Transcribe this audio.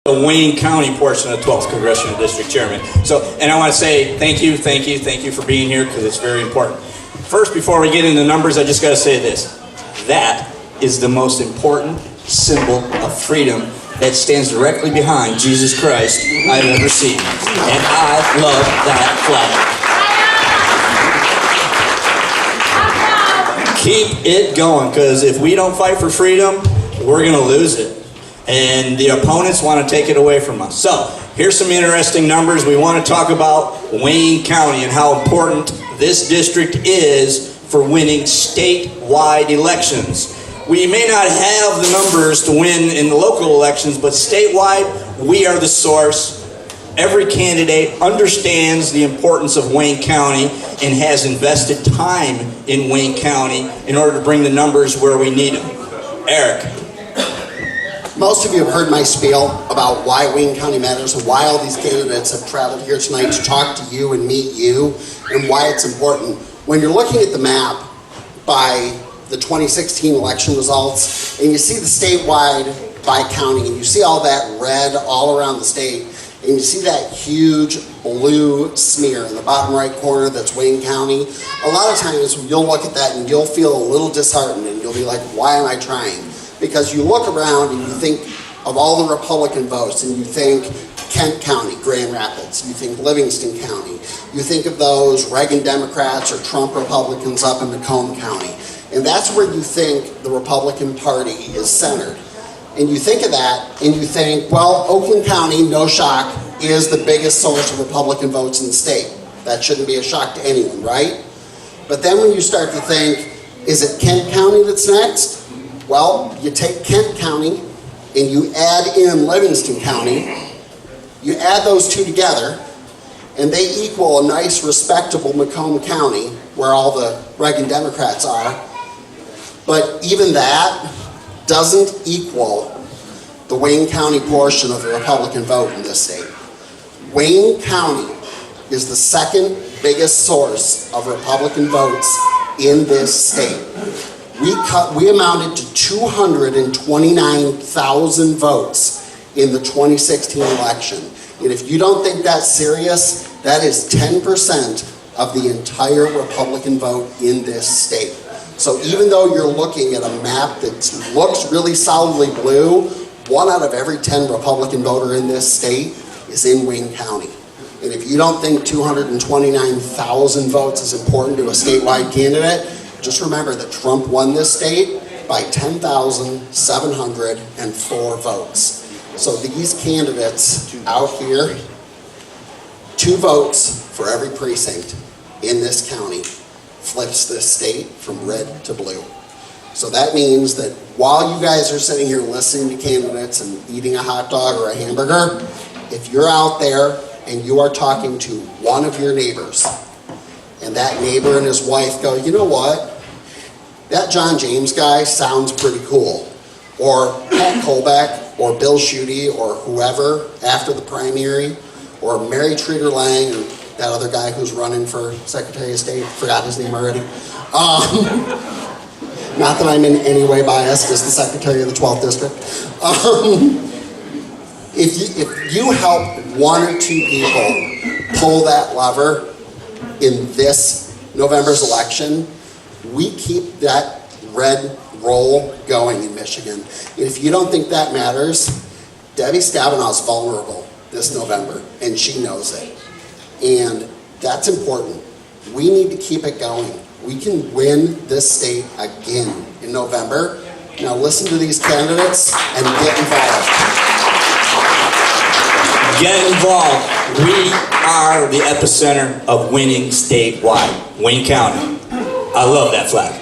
the Wayne County portion of the 12th Congressional District Chairman. So, and I want to say thank you for being here because it's very important. First, before we get into numbers, I just got to say this. That is the most important symbol of freedom that stands directly behind Jesus Christ I've ever seen. And I love that flag. Keep it going, because if we don't fight for freedom, we're going to lose it. And the opponents want to take it away from us. So, here's some interesting numbers. We want to talk about Wayne County and how important this district is for winning statewide elections. We may not have the numbers to win in the local elections, but statewide, we are the source. Every candidate understands the importance of Wayne County and has invested time in Wayne County in order to bring the numbers where we need them. Eric. Most of you have heard my spiel about why Wayne County matters and why all these candidates have traveled here tonight to talk to you and meet you and why it's important. When you're looking at the map by the 2016 election results and you see the statewide by county and you see all that red all around the state and you see that huge blue smear in the bottom right corner that's Wayne County, a lot of times you'll look at that and you'll feel a little disheartened and you'll be like, why am I trying? Because you look around and you think of all the Republican votes and you think Kent County, Grand Rapids, you think Livingston County, you think of those Reagan Democrats or Trump Republicans up in Macomb County. And that's where you think the Republican Party is centered. And you think of that and you think, well, Oakland County, no shock, is the biggest source of Republican votes in the state. That shouldn't be a shock to anyone, right? But then when you start to think, is it Kent County that's next? Well, you take Kent County and you add in Livingston County, you add those two together, and they equal a nice, respectable Macomb County, where all the Reagan Democrats are. But even that doesn't equal the Wayne County portion of the Republican vote in this state. Wayne County is the second biggest source of Republican votes in this state. We amounted to 229,000 votes in the 2016 election. And if you don't think that's serious, that is 10% of the entire Republican vote in this state. So even though you're looking at a map that looks really solidly blue, 1 out of every 10 Republican voter in this state is in Wayne County. And if you don't think 229,000 votes is important to a statewide candidate, just remember that Trump won this state by 10,704 votes. So these candidates out here, 2 votes for every precinct in this county flips this state from red to blue. So that means that while you guys are sitting here listening to candidates and eating a hot dog or a hamburger, if you're out there and you are talking to one of your neighbors, and that neighbor and his wife go, you know what? That John James guy sounds pretty cool. Or Pat Colbeck, or Bill Schuette, or whoever after the primary, or Mary Treater Lang, and that other guy who's running for Secretary of State, forgot his name already. Not that I'm in any way biased as the Secretary of the 12th District. If you help 1 or 2 people pull that lever in this November's election, we keep that red roll going in Michigan. And if you don't think that matters, Debbie Stabenow's vulnerable this November, and she knows it. And that's important. We need to keep it going. We can win this state again in November. Now listen to these candidates and get involved. Get involved. We are the epicenter of winning statewide. Wayne County. I love that flag.